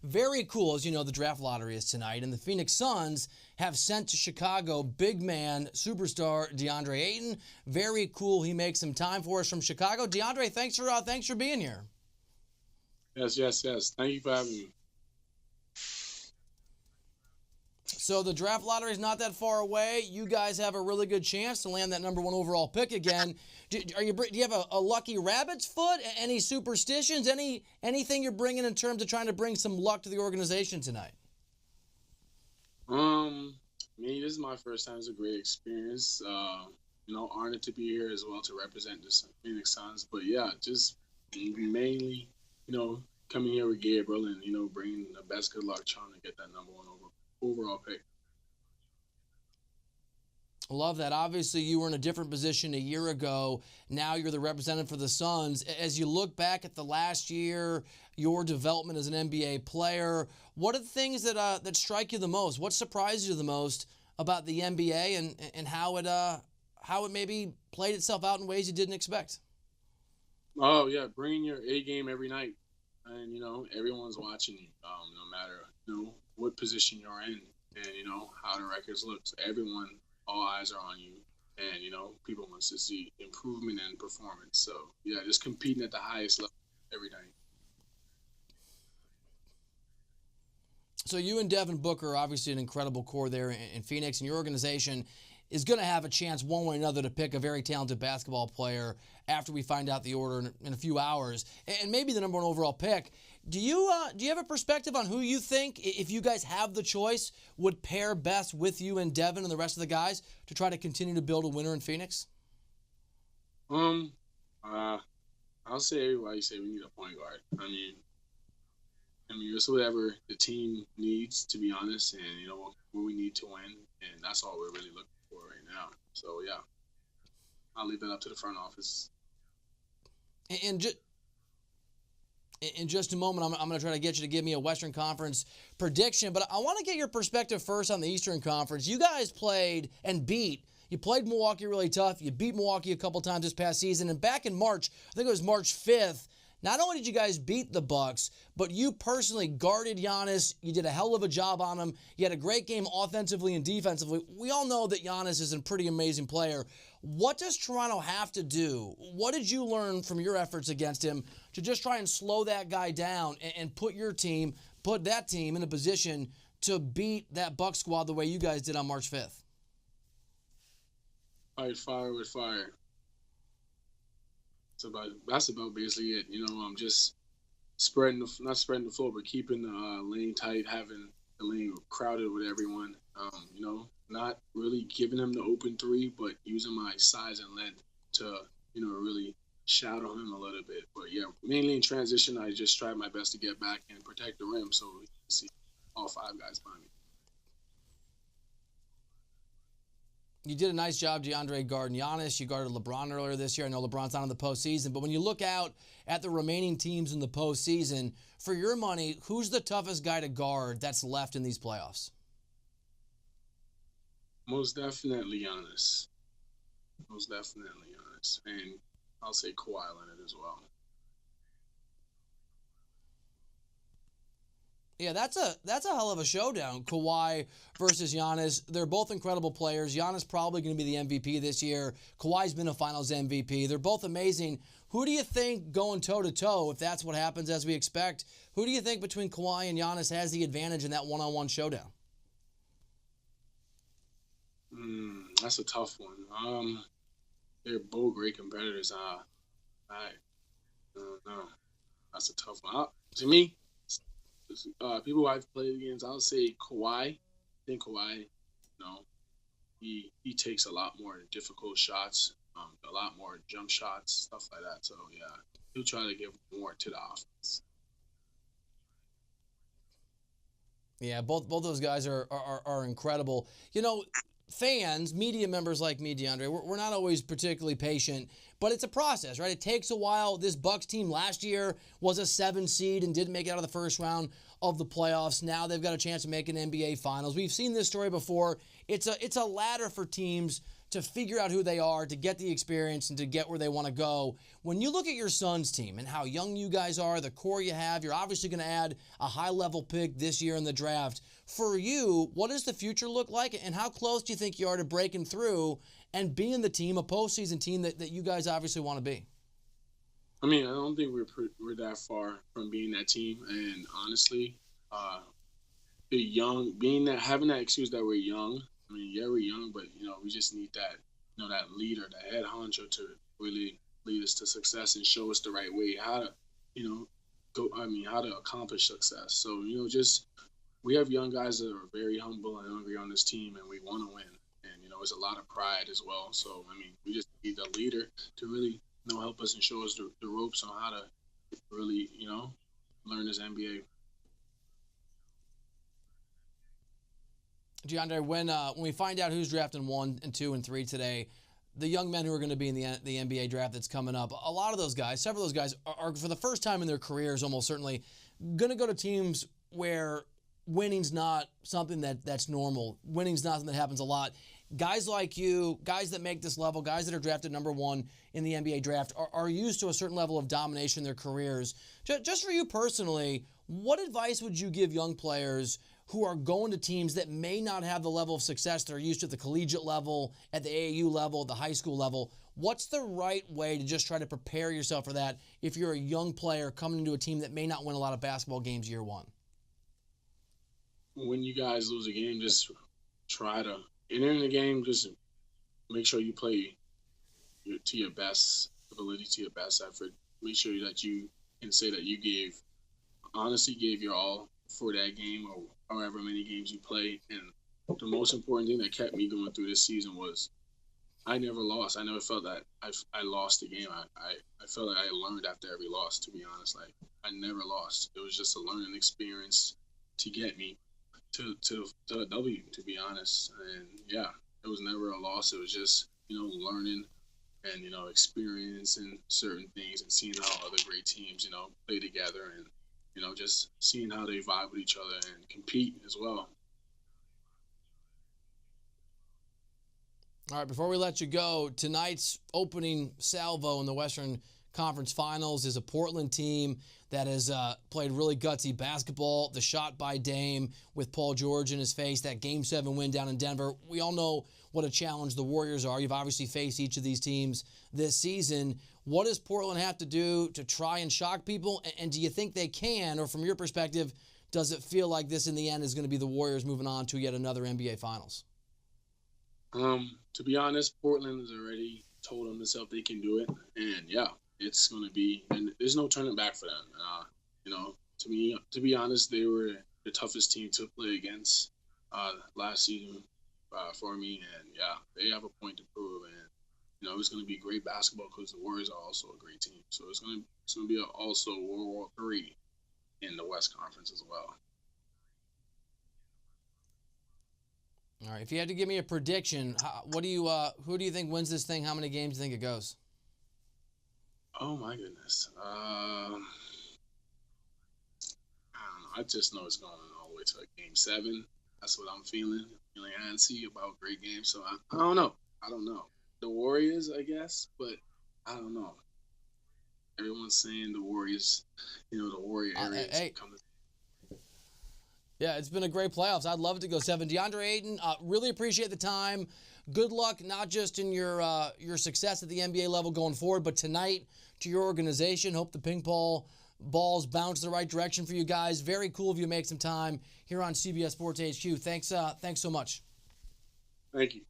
very cool. As you know, the draft lottery is tonight, and the Phoenix Suns have sent to Chicago big man, superstar Deandre Ayton. Very cool. He makes some time for us from Chicago. Deandre, thanks for being here. Yes. Thank you for having me. So the draft lottery is not that far away. You guys have a really good chance to land that number 1 overall pick again. Do you have a lucky rabbit's foot? Any superstitions? Anything you're bringing in terms of trying to bring some luck to the organization tonight? Me, this is my first time. It's a great experience. Honored to be here as well to represent the Phoenix Suns. But yeah, just mainly, coming here with Gabriel and bringing the best good luck, trying to get that number 1 overall pick. Love that. Obviously, you were in a different position a year ago. Now you're the representative for the Suns. As you look back at the last year, your development as an NBA player, what are the things that strike you the most? What surprised you the most about the NBA and how it maybe played itself out in ways you didn't expect? Oh yeah, bringing your A game every night, and everyone's watching you, no matter what position you're in, and how the records look. So all eyes are on you, and people want to see improvement and performance. So yeah, just competing at the highest level every night. So you and Devin Booker are obviously an incredible core there in Phoenix, and your organization is going to have a chance one way or another to pick a very talented basketball player after we find out the order in a few hours, and maybe the number 1 overall pick. Do you have a perspective on who you think, if you guys have the choice, would pair best with you and Devin and the rest of the guys to try to continue to build a winner in Phoenix? I'll say everybody say we need a point guard. I mean, it's whatever the team needs, to be honest, and what we need to win, and that's all we're really looking for right now. So yeah, I'll leave that up to the front office. And in just a moment, I'm going to try to get you to give me a Western Conference prediction, but I want to get your perspective first on the Eastern Conference. You guys played and beat. You played Milwaukee really tough. You beat Milwaukee a couple times this past season, and back in March, I think it was March 5th, not only did you guys beat the Bucks, but you personally guarded Giannis. You did a hell of a job on him. You had a great game offensively and defensively. We all know that Giannis is a pretty amazing player. What does Toronto have to do? What did you learn from your efforts against him to just try and slow that guy down and put that team in a position to beat that Bucks squad the way you guys did on March 5th? Fight fire with fire. That's about basically it. I'm just not spreading the floor, but keeping the lane tight, having the lane crowded with everyone. Not really giving him the open three, but using my size and length to really shadow him a little bit. But yeah, mainly in transition, I just tried my best to get back and protect the rim so you can see all 5 guys behind me. You did a nice job, Deandre, guarding Giannis. You guarded LeBron earlier this year. I know LeBron's not in the postseason, but when you look out at the remaining teams in the postseason, for your money, who's the toughest guy to guard that's left in these playoffs? Most definitely Giannis. And I'll say Kawhi Leonard as well. Yeah, that's a hell of a showdown. Kawhi versus Giannis. They're both incredible players. Giannis probably going to be the MVP this year. Kawhi's been a Finals MVP. They're both amazing. Who do you think going toe-to-toe, if that's what happens as we expect, who do you think between Kawhi and Giannis has the advantage in that one-on-one showdown? That's a tough one. They're both great competitors. I don't know. That's a tough one. To me, people I've played against, I'll say Kawhi. I think Kawhi, he takes a lot more difficult shots, a lot more jump shots, stuff like that. So yeah, he'll try to give more to the offense. Yeah, both those guys are incredible. Fans, media members like me, Deandre, we're not always particularly patient, but it's a process, right? It takes a while. This Bucks team last year was a 7 seed and didn't make it out of the first round of the playoffs. Now they've got a chance to make an NBA Finals. We've seen this story before. It's a ladder for teams to figure out who they are, to get the experience, and to get where they want to go. When you look at your Suns team and how young you guys are, the core you have, you're obviously going to add a high-level pick this year in the draft. For you, what does the future look like, and how close do you think you are to breaking through and being the team, a postseason team that you guys obviously want to be? I mean, I don't think we're that far from being that team. And honestly, the young, having that excuse that we're young. I mean, yeah, we're young, but we just need that, that leader, that head honcho to really lead us to success and show us the right way how to, how to accomplish success. So just we have young guys that are very humble and hungry on this team, and we want to win. And it's a lot of pride as well. So I mean, we just need a leader to really help us and show us the ropes on how to really learn this NBA. Deandre, when we find out who's drafting 1 and 2 and 3 today, the young men who are going to be in the NBA draft that's coming up, a lot of those guys, several of those guys are for the first time in their careers almost certainly going to go to teams where winning's not something that's normal. Winning's not something that happens a lot. Guys like you, guys that make this level, guys that are drafted number 1 in the NBA draft are used to a certain level of domination in their careers. Just for you personally, what advice would you give young players who are going to teams that may not have the level of success they're used to at the collegiate level, at the AAU level, at the high school level? What's the right way to just try to prepare yourself for that if you're a young player coming into a team that may not win a lot of basketball games year one? When you guys lose a game, just try to enter in the game. Just make sure you play to your best ability, to your best effort. Make sure that you can say that you honestly gave your all for that game or however many games you play. And the most important thing that kept me going through this season was I never lost. I never felt that I lost the game. I felt like I learned after every loss, to be honest. Like, I never lost. It was just a learning experience to get me to a W, to be honest. And yeah, it was never a loss. It was just, learning and, experiencing certain things and seeing how other great teams, play together and, just seeing how they vibe with each other and compete as well. All right, before we let you go, tonight's opening salvo in the Western Conference Finals is a Portland team that has played really gutsy basketball. The shot by Dame with Paul George in his face, that Game 7 win down in Denver. We all know what a challenge the Warriors are. You've obviously faced each of these teams this season. What does Portland have to do to try and shock people? And do you think they can, or from your perspective, does it feel like this in the end is going to be the Warriors moving on to yet another NBA Finals? To be honest, Portland has already told themselves they can do it. And yeah, it's going to be, and there's no turning back for them. To be honest, they were the toughest team to play against last season for me. And yeah, they have a point to prove. And, it's going to be great basketball because the Warriors are also a great team. So it's going to be also World War III in the West Conference as well. All right, if you had to give me a prediction, who do you think wins this thing? How many games do you think it goes? Oh my goodness. I don't know. I just know it's going all the way to Game 7. That's what I'm feeling. Feeling antsy about great games. So I don't know. The Warriors, I guess, but I don't know. Everyone's saying the Warriors, the Warrior area is coming. Yeah, it's been a great playoffs. I'd love it to go 7. Deandre Ayton, really appreciate the time. Good luck, not just in your success at the NBA level going forward, but tonight to your organization. Hope the ping pong balls bounce the right direction for you guys. Very cool of you to make some time here on CBS Sports HQ. Thanks so much. Thank you.